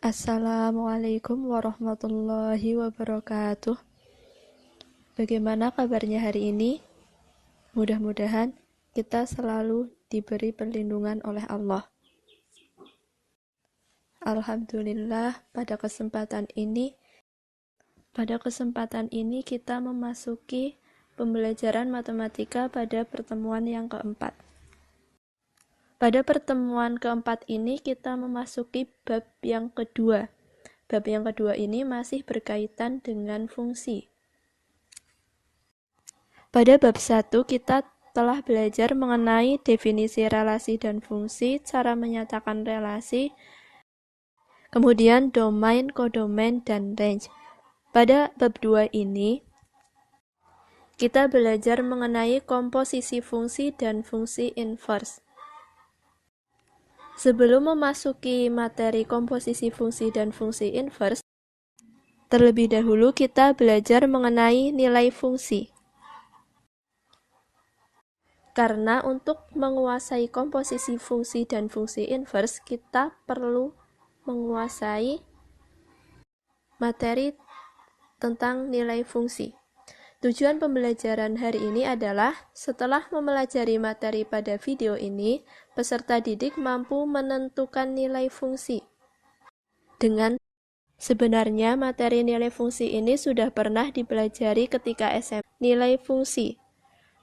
Assalamualaikum warahmatullahi wabarakatuh. Bagaimana kabarnya hari ini? Mudah-mudahan kita selalu diberi perlindungan oleh Allah. Alhamdulillah, pada kesempatan ini kita memasuki pembelajaran matematika pada pertemuan yang keempat. Pada pertemuan keempat ini kita memasuki bab yang kedua. Bab yang kedua ini masih berkaitan dengan fungsi. Pada bab 1 kita telah belajar mengenai definisi relasi dan fungsi, cara menyatakan relasi, kemudian domain, kodomain, dan range. Pada bab 2 ini kita belajar mengenai komposisi fungsi dan fungsi inverse. Sebelum memasuki materi komposisi fungsi dan fungsi inverse, terlebih dahulu kita belajar mengenai nilai fungsi. Karena untuk menguasai komposisi fungsi dan fungsi inverse, kita perlu menguasai materi tentang nilai fungsi. Tujuan pembelajaran hari ini adalah setelah mempelajari materi pada video ini, peserta didik mampu menentukan nilai fungsi. Sebenarnya materi nilai fungsi ini sudah pernah dipelajari ketika SMP. Nilai fungsi.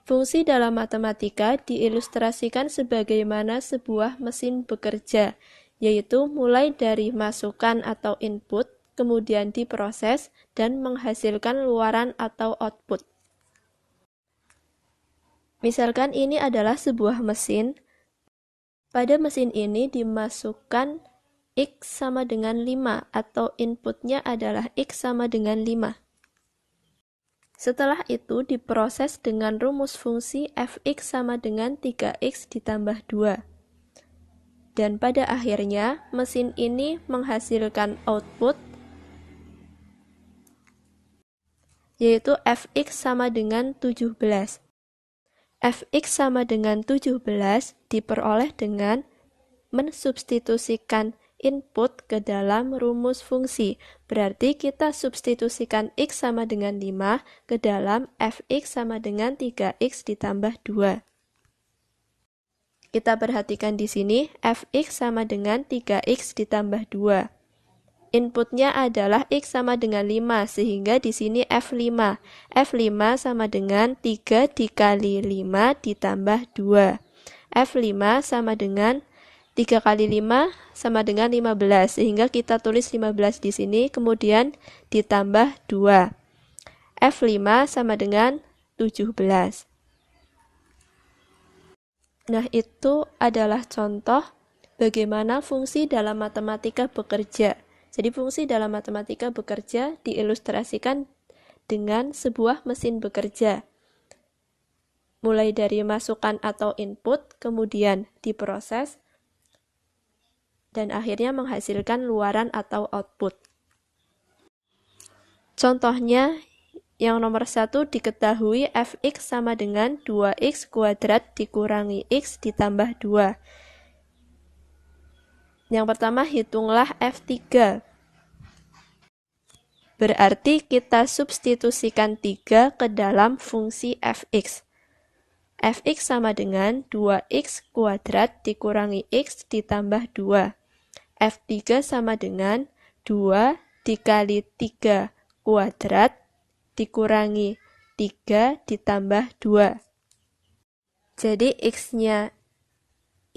Fungsi dalam matematika diilustrasikan sebagaimana sebuah mesin bekerja, yaitu mulai dari masukan atau input, kemudian diproses, dan menghasilkan luaran atau output. Misalkan ini adalah sebuah mesin. Pada mesin ini dimasukkan X sama dengan 5 atau inputnya adalah X sama dengan 5. Setelah itu diproses dengan rumus fungsi fx sama dengan 3x ditambah 2. Dan pada akhirnya mesin ini menghasilkan output yaitu fx sama dengan 17. Fx sama dengan 17 diperoleh dengan mensubstitusikan input ke dalam rumus fungsi. Berarti kita substitusikan x sama dengan 5 ke dalam fx sama dengan 3x ditambah 2. Kita perhatikan di sini fx sama dengan 3x ditambah 2. Inputnya adalah x sama dengan 5, sehingga di sini F5. F5 sama dengan 3 dikali 5 ditambah 2. F5 sama dengan 3 kali 5 sama dengan 15, sehingga kita tulis 15 di sini, kemudian ditambah 2. F5 sama dengan 17. Nah, itu adalah contoh bagaimana fungsi dalam matematika bekerja. Jadi fungsi dalam matematika bekerja diilustrasikan dengan sebuah mesin bekerja. Mulai dari masukan atau input, kemudian diproses, dan akhirnya menghasilkan luaran atau output. Contohnya, yang nomor 1 diketahui fx sama dengan 2x kuadrat dikurangi x ditambah 2. Yang pertama, hitunglah F3. Berarti kita substitusikan 3 ke dalam fungsi fx. Fx sama dengan 2x kuadrat dikurangi x ditambah 2. F3 sama dengan 2 dikali 3 kuadrat dikurangi 3 ditambah 2. Jadi x-nya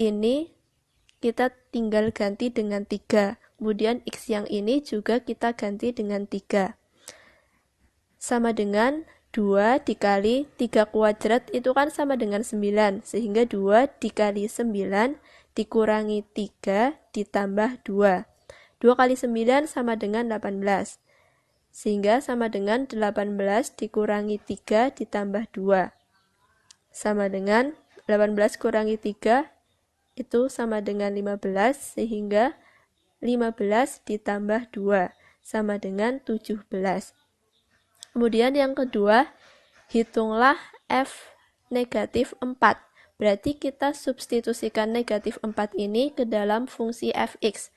ini kita tinggal ganti dengan 3. Kemudian x yang ini juga kita ganti dengan 3. Sama dengan 2 dikali 3 kuadrat itu kan sama dengan 9. Sehingga 2 dikali 9 dikurangi 3 ditambah 2. 2 kali 9 sama dengan 18. Sehingga sama dengan 18 dikurangi 3 ditambah 2. Sama dengan 18 kurangi 3 itu sama dengan 15, sehingga 15 ditambah 2 sama dengan 17. Kemudian yang kedua, hitunglah F negatif 4. Berarti kita substitusikan negatif 4 ini ke dalam fungsi fx.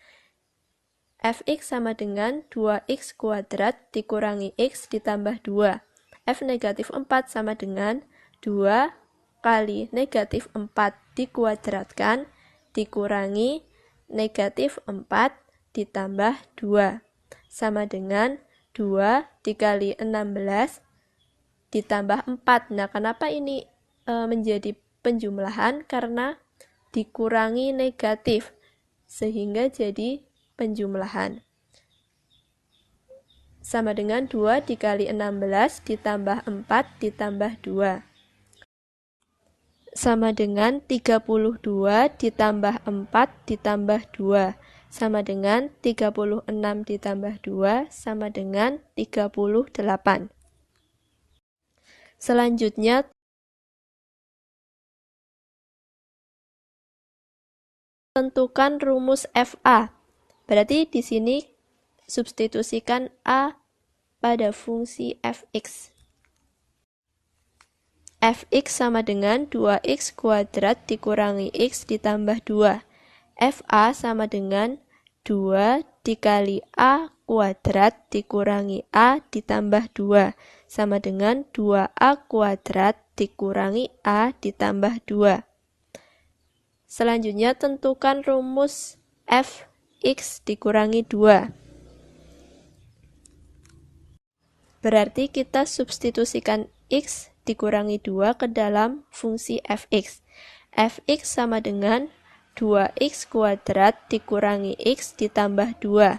fx sama dengan 2x kuadrat dikurangi x ditambah 2. F negatif 4 sama dengan 2 kali negatif 4 dikuadratkan dikurangi negatif 4 ditambah 2. Sama dengan 2 dikali 16 ditambah 4. Nah, kenapa ini menjadi penjumlahan? Karena dikurangi negatif, sehingga jadi penjumlahan. Sama dengan 2 dikali 16 ditambah 4 ditambah 2. Sama dengan 32 ditambah 4 ditambah 2. Sama dengan 36 ditambah 2 sama dengan 38. Selanjutnya, tentukan rumus FA. Berarti di sini substitusikan A pada fungsi fx. Fx sama dengan 2x kuadrat dikurangi x ditambah 2. Fa sama dengan 2 dikali A kuadrat dikurangi A ditambah 2. Sama dengan 2A kuadrat dikurangi A ditambah 2. Selanjutnya tentukan rumus fx dikurangi 2. Berarti kita substitusikan x dikurangi 2 ke dalam fungsi fx. Fx sama dengan 2x kuadrat dikurangi x ditambah 2.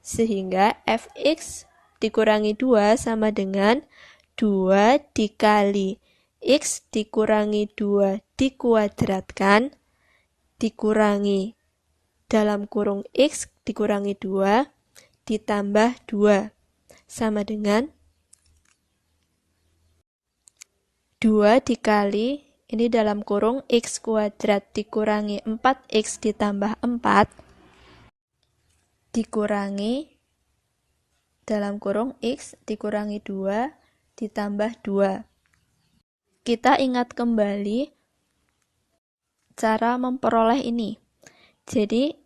Sehingga fx dikurangi 2 sama dengan 2 dikali x dikurangi 2 dikuadratkan dikurangi dalam kurung x dikurangi 2 ditambah 2. Sama dengan 2 dikali, ini dalam kurung x kuadrat dikurangi 4x ditambah 4, dikurangi dalam kurung x dikurangi 2 ditambah 2. Kita ingat kembali cara memperoleh ini. Jadi,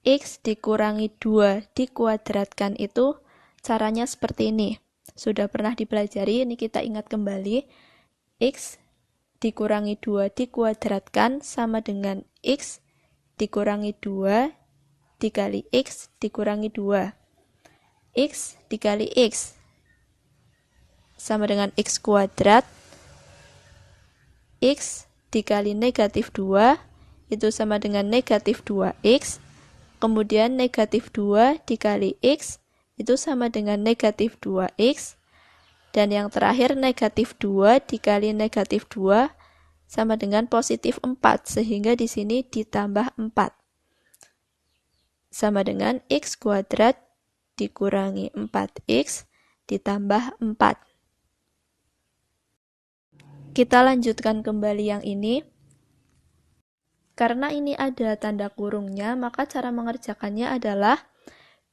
x dikurangi 2 dikuadratkan itu caranya seperti ini. Sudah pernah dipelajari, ini kita ingat kembali. X dikurangi 2 dikuadratkan sama dengan x dikurangi 2 dikali x dikurangi 2. X dikali x sama dengan x kuadrat. X dikali negatif 2 itu sama dengan negatif 2x. Kemudian negatif 2 dikali x itu sama dengan negatif 2x. Dan yang terakhir negatif 2 dikali negatif 2 sama dengan positif 4. Sehingga di sini ditambah 4. Sama dengan x kuadrat dikurangi 4x ditambah 4. Kita lanjutkan kembali yang ini. Karena ini ada tanda kurungnya, maka cara mengerjakannya adalah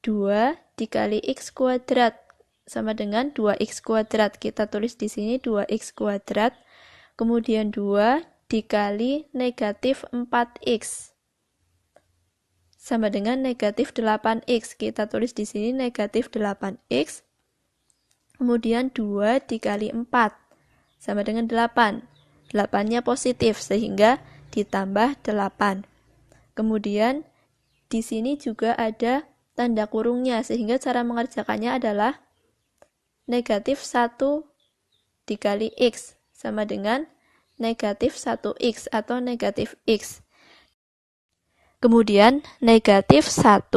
2 dikali x kuadrat sama dengan 2x kuadrat. Kita tulis di sini 2x kuadrat. Kemudian 2 dikali negatif 4x sama dengan negatif 8x. Kita tulis di sini negatif 8x. Kemudian 2 dikali 4 sama dengan 8. 8-nya positif sehingga ditambah 8. Kemudian di sini juga ada tanda kurungnya, sehingga cara mengerjakannya adalah negatif 1 dikali x sama dengan negatif 1x atau negatif x. Kemudian negatif 1,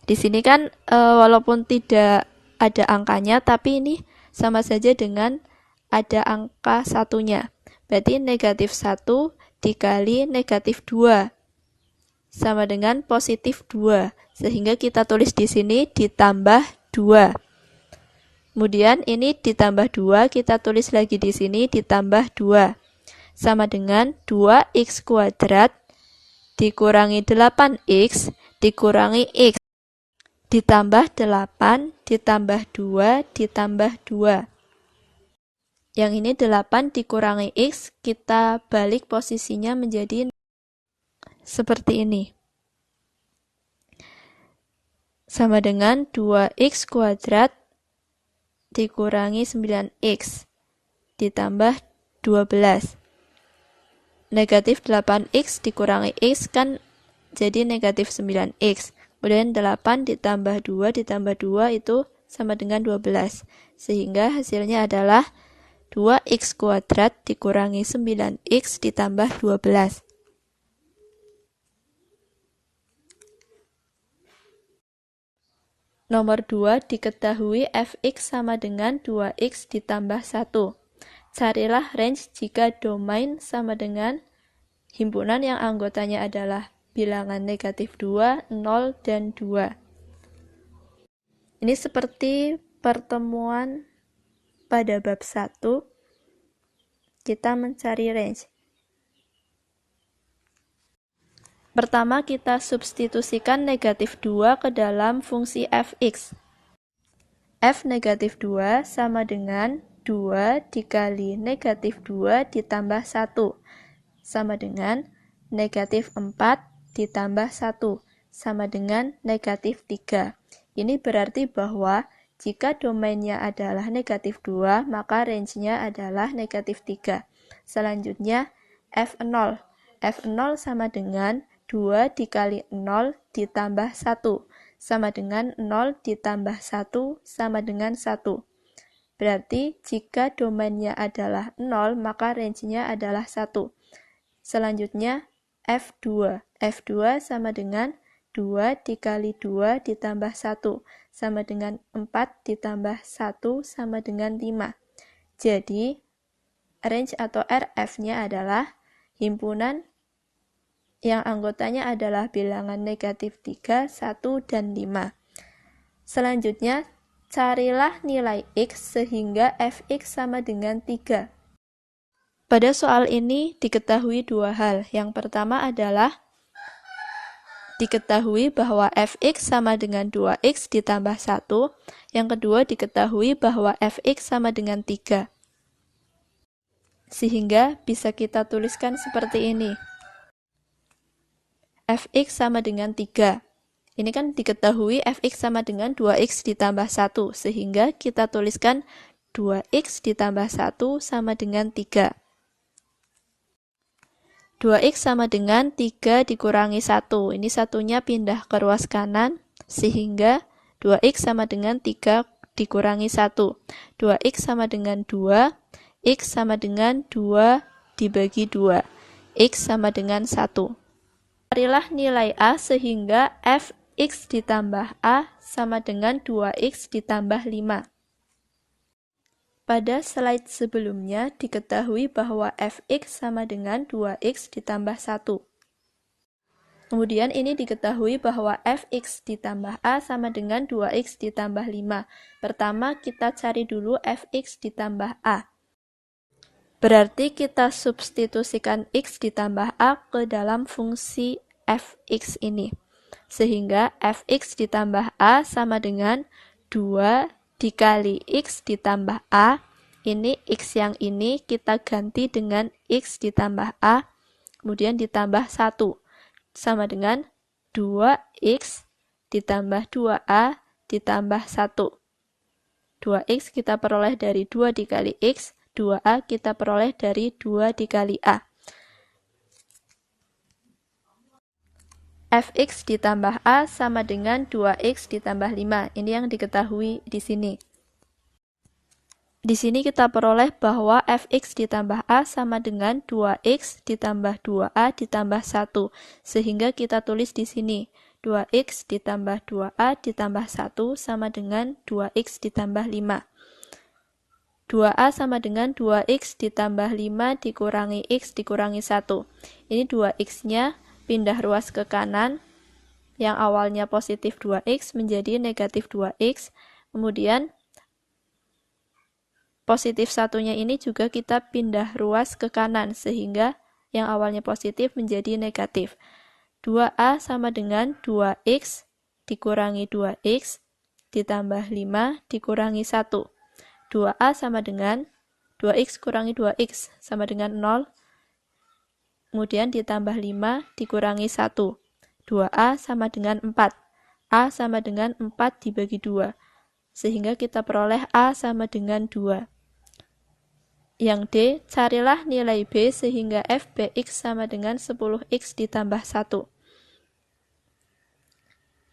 di sini kan walaupun tidak ada angkanya, tapi ini sama saja dengan ada angka satunya. Berarti negatif 1 dikali negatif 2 sama dengan positif 2. Sehingga kita tulis di sini ditambah 2. Kemudian ini ditambah 2, kita tulis lagi di sini ditambah 2. Sama dengan 2x kuadrat dikurangi 8x dikurangi x. Ditambah 8, ditambah 2, ditambah 2. Yang ini 8 dikurangi x, kita balik posisinya menjadi seperti ini. sama dengan 2x kuadrat dikurangi 9x ditambah 12. Negatif 8x dikurangi x kan jadi negatif 9x. Kemudian 8 ditambah 2 ditambah 2 itu sama dengan 12. Sehingga hasilnya adalah 2x kuadrat dikurangi 9x ditambah 12. Nomor 2, diketahui fx sama dengan 2x ditambah 1. Carilah range jika domain sama dengan himpunan yang anggotanya adalah bilangan negatif 2, 0, dan 2. Ini seperti pertemuan pada bab 1, kita mencari range. Pertama, kita substitusikan negatif 2 ke dalam fungsi fx. F negatif 2 sama dengan 2 dikali negatif 2 ditambah 1, sama dengan negatif 4 ditambah 1, sama dengan negatif 3. Ini berarti bahwa jika domainnya adalah negatif 2, maka range-nya adalah negatif 3. Selanjutnya, F0. F0 sama dengan 2 dikali 0 ditambah 1, sama dengan 0 ditambah 1 sama dengan 1. Berarti jika domainnya adalah 0, maka range-nya adalah 1. Selanjutnya, F2. F2 sama dengan 2 dikali 2 ditambah 1, sama dengan 4 ditambah 1 sama dengan 5. Jadi, range atau RF-nya adalah himpunan yang anggotanya adalah bilangan negatif 3, 1, dan 5. Selanjutnya, carilah nilai x sehingga fx sama dengan 3. Pada soal ini diketahui dua hal. Yang pertama adalah diketahui bahwa fx sama dengan 2x ditambah 1. Yang kedua diketahui bahwa fx sama dengan 3. Sehingga bisa kita tuliskan seperti ini. Fx sama dengan 3. Ini kan diketahui fx sama dengan 2x ditambah 1, sehingga kita tuliskan 2x ditambah 1 sama dengan 3. 2x sama dengan 3 dikurangi 1. Ini satunya pindah ke ruas kanan, sehingga 2x sama dengan 3 dikurangi 1. 2x sama dengan 2, x sama dengan 2 dibagi 2. X sama dengan 1. Carilah nilai A sehingga fx ditambah A sama dengan 2x ditambah 5. Pada slide sebelumnya diketahui bahwa fx sama dengan 2x ditambah 1. Kemudian ini diketahui bahwa fx ditambah A sama dengan 2x ditambah 5. Pertama kita cari dulu fx ditambah A. Berarti kita substitusikan x ditambah A ke dalam fungsi fx ini. Sehingga fx ditambah A sama dengan 2 dikali x ditambah A. Ini x yang ini kita ganti dengan x ditambah A, kemudian ditambah 1. Sama dengan 2x ditambah 2A ditambah 1. 2x kita peroleh dari 2 dikali x, 2A kita peroleh dari 2 dikali A. Fx ditambah A sama dengan 2x ditambah 5. Ini yang diketahui di sini. Di sini kita peroleh bahwa fx ditambah A sama dengan 2x ditambah 2A ditambah 1. Sehingga kita tulis di sini 2x ditambah 2A ditambah 1 sama dengan 2x ditambah 5. 2A sama dengan 2x ditambah 5 dikurangi x dikurangi 1. Ini 2x-nya pindah ruas ke kanan, yang awalnya positif 2x menjadi negatif 2x, kemudian positif satunya ini juga kita pindah ruas ke kanan, sehingga yang awalnya positif menjadi negatif. 2A sama dengan 2x dikurangi 2x ditambah 5 dikurangi 1. 2A sama dengan 2x kurangi 2x sama dengan 0, kemudian ditambah 5 dikurangi 1. 2A sama dengan 4. A sama dengan 4 dibagi 2. Sehingga kita peroleh A sama dengan 2. Yang D, carilah nilai B sehingga fBx sama dengan 10x ditambah 1.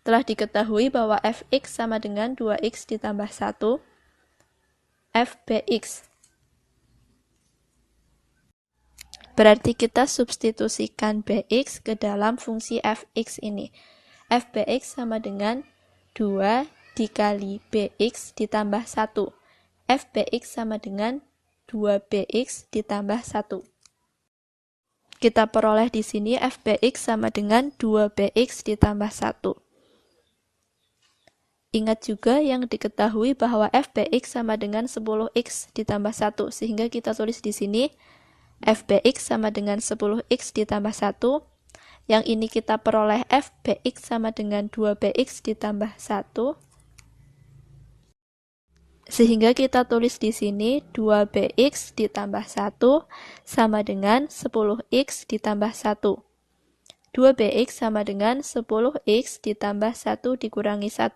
Telah diketahui bahwa fx sama dengan 2x ditambah 1, fBx. Berarti kita substitusikan bx ke dalam fungsi fx ini. Fbx sama dengan 2 dikali bx ditambah 1. Fbx sama dengan 2bx ditambah 1. Kita peroleh di sini fbx sama dengan 2bx ditambah 1. Ingat juga yang diketahui bahwa fbx sama dengan 10x ditambah 1, sehingga kita tulis di sini fbx sama dengan 10x ditambah 1. Yang ini kita peroleh fbx sama dengan 2bx ditambah 1. Sehingga kita tulis di sini 2bx ditambah 1 sama dengan 10x ditambah 1. 2bx sama dengan 10x ditambah 1 dikurangi 1.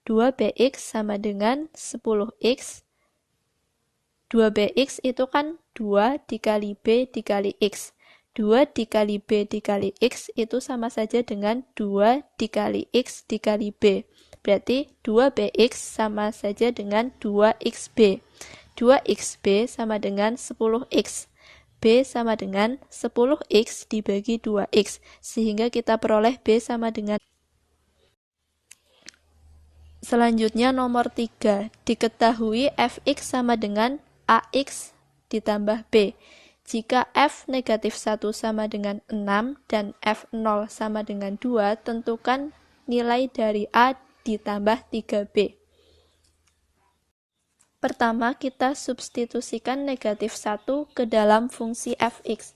2bx sama dengan 10x. 2bx itu kan 2 dikali b dikali x. 2 dikali b dikali x itu sama saja dengan 2 dikali x dikali b. Berarti 2bx sama saja dengan 2xb. 2xb sama dengan 10x. B sama dengan 10x dibagi 2x. Sehingga kita peroleh B sama dengan. Selanjutnya nomor 3. Diketahui fx sama dengan ax ditambah b. Jika f negatif 1 sama dengan 6 dan f0 sama dengan 2, tentukan nilai dari a ditambah 3b. Pertama, kita substitusikan negatif 1 ke dalam fungsi fx.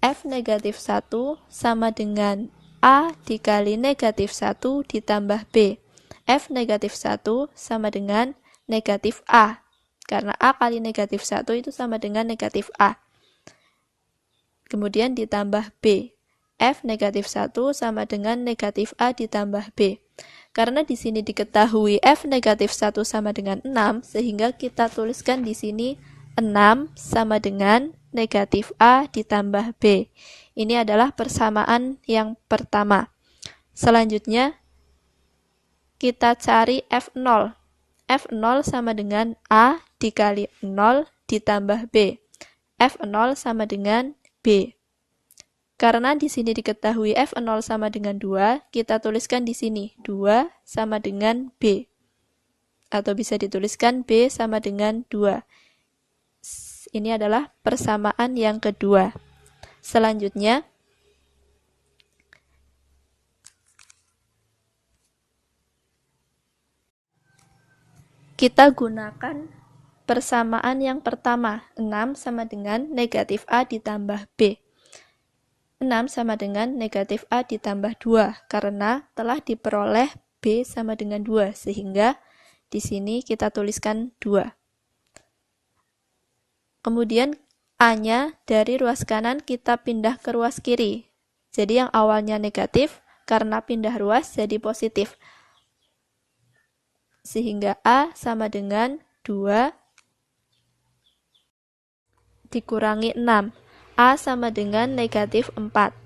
F negatif 1 sama dengan a dikali negatif 1 ditambah b. F negatif 1 sama dengan negatif A. Karena A kali negatif 1 itu sama dengan negatif A. Kemudian ditambah B. F negatif 1 sama dengan negatif A ditambah B. Karena di sini diketahui F negatif 1 sama dengan 6, sehingga kita tuliskan di sini 6 sama dengan negatif A ditambah B. Ini adalah persamaan yang pertama. Selanjutnya, kita cari F0. F0 sama dengan A dikali 0 ditambah B. F0 sama dengan B. Karena di sini diketahui F0 sama dengan 2, kita tuliskan di sini 2 sama dengan B. Atau bisa dituliskan B sama dengan 2. Ini adalah persamaan yang kedua. Selanjutnya, kita gunakan persamaan yang pertama, 6 sama dengan negatif A ditambah B. 6 sama dengan negatif A ditambah 2, karena telah diperoleh B sama dengan 2, sehingga di sini kita tuliskan 2. Kemudian A-nya dari ruas kanan kita pindah ke ruas kiri. Jadi yang awalnya negatif, karena pindah ruas jadi positif. Sehingga A sama dengan 2 dikurangi 6. A sama dengan negatif 4.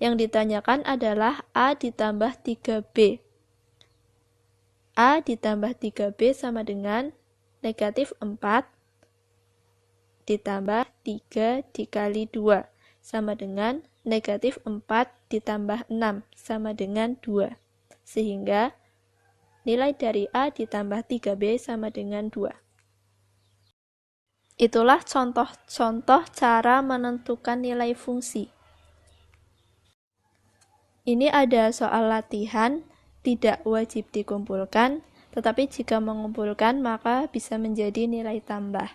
Yang ditanyakan adalah A ditambah 3B. A ditambah 3B sama dengan negatif 4 ditambah 3 dikali 2 sama dengan negatif 4 ditambah 6 sama dengan 2. Sehingga nilai dari A ditambah 3B sama dengan 2. Itulah contoh-contoh cara menentukan nilai fungsi. Ini ada soal latihan, tidak wajib dikumpulkan, tetapi jika mengumpulkan maka bisa menjadi nilai tambah.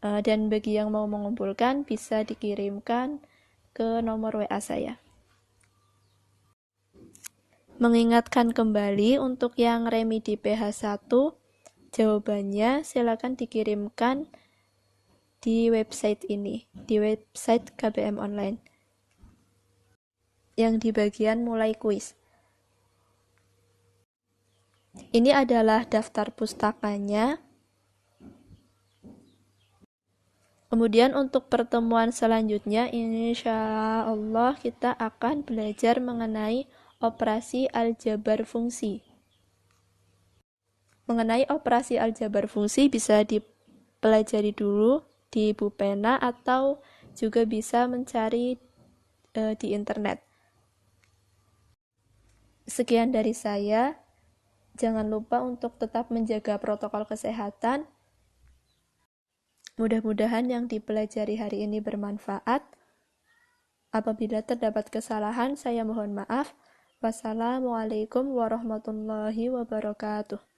Dan bagi yang mau mengumpulkan bisa dikirimkan ke nomor WA saya. Mengingatkan kembali untuk yang remedi PH1, jawabannya silakan dikirimkan di website ini, di website KBM Online, yang di bagian mulai kuis. Ini adalah daftar pustakanya. Kemudian untuk pertemuan selanjutnya, insya Allah kita akan belajar mengenai operasi aljabar fungsi. Mengenai operasi aljabar fungsi bisa dipelajari dulu di buku pena atau juga bisa mencari di internet. Sekian dari saya. Jangan lupa untuk tetap menjaga protokol kesehatan. Mudah-mudahan yang dipelajari hari ini bermanfaat. Apabila terdapat kesalahan, saya mohon maaf. Wassalamualaikum warahmatullahi wabarakatuh.